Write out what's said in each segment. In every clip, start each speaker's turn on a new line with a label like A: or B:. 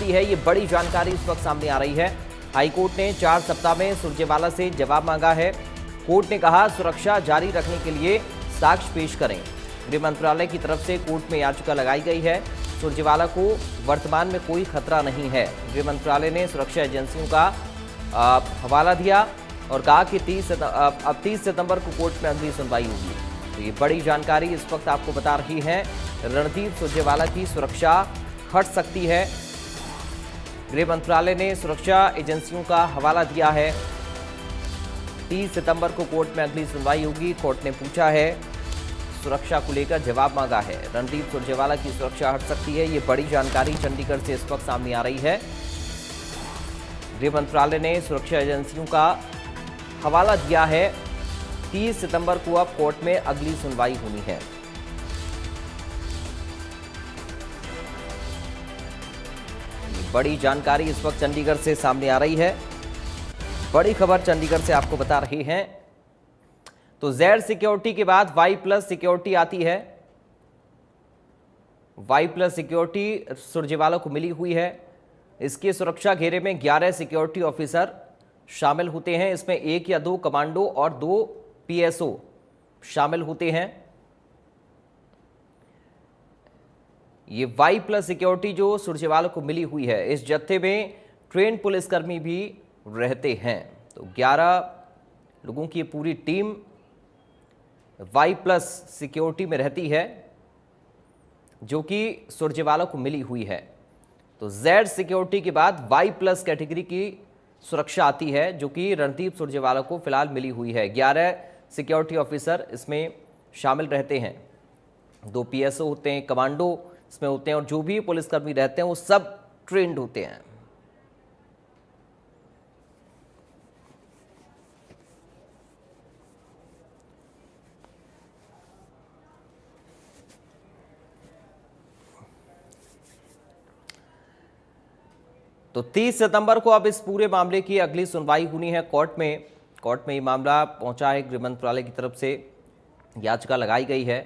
A: सकती है, ये बड़ी जानकारी इस वक्त सामने आ रही है। हाईकोर्ट ने 4 सप्ताह में सुरजेवाला से जवाब मांगा है। कोर्ट ने कहा सुरक्षा जारी रखने के लिए साक्ष्य पेश करें। गृह मंत्रालय की तरफ से कोर्ट में याचिका लगाई गई है। सुरजेवाला को वर्तमान में कोई खतरा नहीं है। गृह मंत्रालय ने सुरक्षा एजेंसियों का हवाला दिया और कहा कि 30 सितंबर को कोर्ट में अगली सुनवाई होगी। तो ये बड़ी जानकारी इस वक्त आपको बता रही है, रणदीप सुरजेवाला की सुरक्षा हट सकती है। गृह मंत्रालय ने सुरक्षा एजेंसियों का हवाला दिया है। 30 सितंबर को कोर्ट में अगली सुनवाई होगी। कोर्ट ने पूछा है, सुरक्षा को लेकर जवाब मांगा है। रणदीप सुरजेवाला की सुरक्षा हट सकती है, ये बड़ी जानकारी चंडीगढ़ से इस वक्त सामने आ रही है। गृह मंत्रालय ने सुरक्षा एजेंसियों का हवाला दिया है। 30 सितंबर को अब कोर्ट में अगली सुनवाई होनी है। बड़ी जानकारी इस वक्त चंडीगढ़ से सामने आ रही है। बड़ी खबर चंडीगढ़ से आपको बता रही हैं। तो जेड सिक्योरिटी के बाद वाई प्लस सिक्योरिटी आती है। वाई प्लस सिक्योरिटी सुरजेवाला को मिली हुई है। इसके सुरक्षा घेरे में 11 सिक्योरिटी ऑफिसर शामिल होते हैं। इसमें 1 या 2 कमांडो और 2 पीएसओ शामिल होते हैं। ये वाई प्लस सिक्योरिटी जो सुरजेवाला को मिली हुई है, इस जत्थे में ट्रेन पुलिसकर्मी भी रहते हैं। तो 11 लोगों की पूरी टीम वाई प्लस सिक्योरिटी में रहती है, जो कि सुरजेवाला को मिली हुई है। तो जेड सिक्योरिटी के बाद वाई प्लस कैटेगरी की सुरक्षा आती है, जो कि रणदीप सुरजेवाला को फिलहाल मिली हुई है। 11 सिक्योरिटी ऑफिसर इसमें शामिल रहते हैं। 2 पीएसओ होते हैं, कमांडो इसमें होते हैं, और जो भी पुलिसकर्मी रहते हैं वो सब ट्रेंड होते हैं। तो 30 सितंबर को अब इस पूरे मामले की अगली सुनवाई होनी है कोर्ट में। कोर्ट में ये मामला पहुंचा है। गृह मंत्रालय की तरफ से याचिका लगाई गई है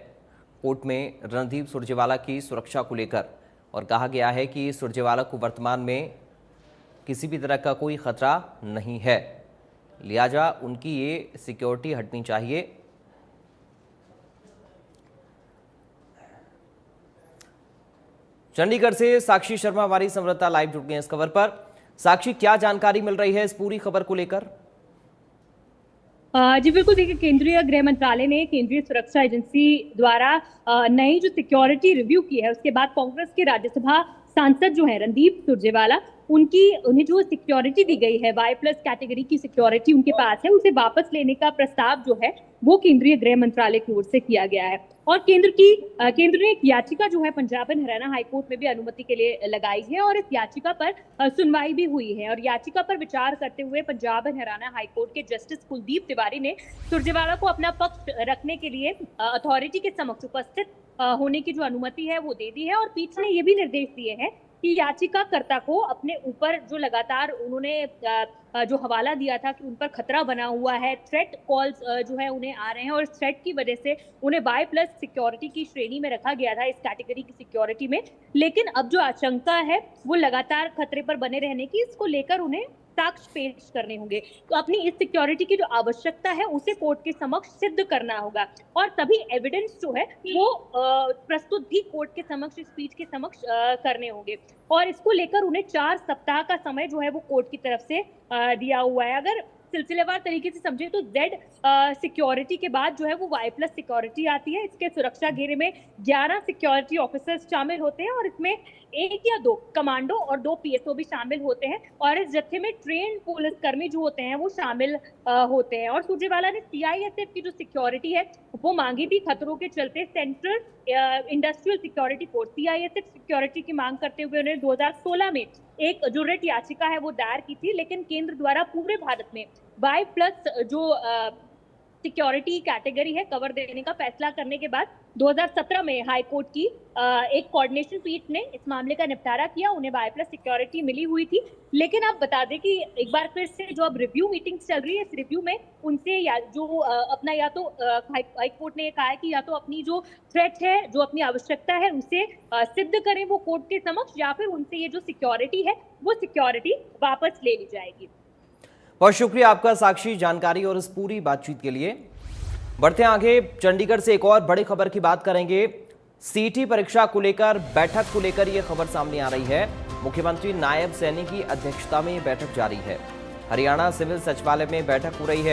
A: कोर्ट में रणदीप सुरजेवाला की सुरक्षा को लेकर, और कहा गया है कि सुरजेवाला को वर्तमान में किसी भी तरह का कोई खतरा नहीं है, लिहाजा उनकी ये सिक्योरिटी हटनी चाहिए। चंडीगढ़ से साक्षी शर्मा हमारी संवाददाता लाइव जुड़ गए हैं इस खबर पर। साक्षी, क्या जानकारी मिल रही है इस पूरी खबर को लेकर?
B: जी बिल्कुल, देखिए केंद्रीय गृह मंत्रालय ने केंद्रीय सुरक्षा एजेंसी द्वारा नई जो सिक्योरिटी रिव्यू की है, उसके बाद कांग्रेस के राज्यसभा सांसद जो है रणदीप सुरजेवाला, उन्हें जो सिक्योरिटी दी गई है, वाई प्लस कैटेगरी की सिक्योरिटी उनके पास है, उसे वापस लेने का प्रस्ताव जो है वो केंद्रीय गृह मंत्रालय की ओर से किया गया है। और केंद्र ने एक याचिका जो है पंजाब एंड हरियाणा हाईकोर्ट में भी अनुमति के लिए लगाई है, और इस याचिका पर सुनवाई भी हुई है। और याचिका पर विचार करते हुए पंजाब एंड हरियाणा हाईकोर्ट के जस्टिस कुलदीप तिवारी ने सुरजेवाला को अपना पक्ष रखने के लिए अथॉरिटी के समक्ष उपस्थित होने की जो अनुमति है वो दे दी है। और पीठ ने ये भी निर्देश दिए हैं कि याचिकाकर्ता को अपने ऊपर जो लगातार उन्होंने जो हवाला दिया था कि उन पर खतरा बना हुआ है, थ्रेट कॉल्स जो है उन्हें आ रहे हैं, और इस थ्रेट की वजह से उन्हें वाई प्लस सिक्योरिटी की श्रेणी में रखा गया था, इस कैटेगरी की सिक्योरिटी में। लेकिन अब जो आशंका है वो लगातार खतरे पर बने रहने की, इसको लेकर उन्हें साक्ष्य पेश करने होंगे। तो अपनी इस सिक्योरिटी की जो आवश्यकता है उसे कोर्ट के समक्ष सिद्ध करना होगा, और तभी एविडेंस जो है वो प्रस्तुत भी कोर्ट के समक्ष, इस पीठ के समक्ष करने होंगे। और इसको लेकर उन्हें 4 सप्ताह का समय जो है वो कोर्ट की तरफ से दिया हुआ है। अगर सिलसिलेवार तरीके से समझे तो जेड सिक्योरिटी के बाद जो है वो वाई प्लस सिक्योरिटी आती है। इसके सुरक्षा घेरे में 11 सिक्योरिटी ऑफिसर्स शामिल होते हैं, और इसमें 1 या 2 कमांडो और 2 पीएसओ भी शामिल होते हैं, और इस जत्थे में ट्रेन पुलिसकर्मी जो होते हैं वो शामिल होते हैं। और सुरजेवाला ने सीआईएसएफ की जो सिक्योरिटी है वो मांगी थी। खतरों के चलते central industrial security force CISF security की मांग करते हुए उन्होंने 2016 में एक जो रिट याचिका है वो दायर की थी, लेकिन केंद्र द्वारा पूरे भारत में वाई प्लस जो सिक्योरिटी कैटेगरी है कवर देने का फैसला करने के बाद 2017 में हाई कोर्ट की एक कोऑर्डिनेशन पीठ ने इस मामले का निपटारा किया, उन्हें वाई प्लस सिक्योरिटी मिली हुई थी। लेकिन आप बता दें कि एक बार फिर से जो अब रिव्यू मीटिंग्स चल रही है, इस रिव्यू में उनसे या जो अपना या तो हाई कोर्ट ने कहा है कि या तो अपनी जो थ्रेट है, जो अपनी आवश्यकता है, उसे सिद्ध करें वो कोर्ट के समक्ष, या फिर उनसे ये जो सिक्योरिटी है वो सिक्योरिटी वापस ले ली जाएगी।
A: बहुत शुक्रिया आपका साक्षी, जानकारी और इस पूरी बातचीत के लिए। बढ़ते हैं आगे, चंडीगढ़ से एक और बड़ी खबर की बात करेंगे। सीटी परीक्षा को लेकर, बैठक को लेकर यह खबर सामने आ रही है। मुख्यमंत्री नायब सैनी की अध्यक्षता में बैठक जारी है। हरियाणा सिविल सचिवालय में बैठक हो रही है।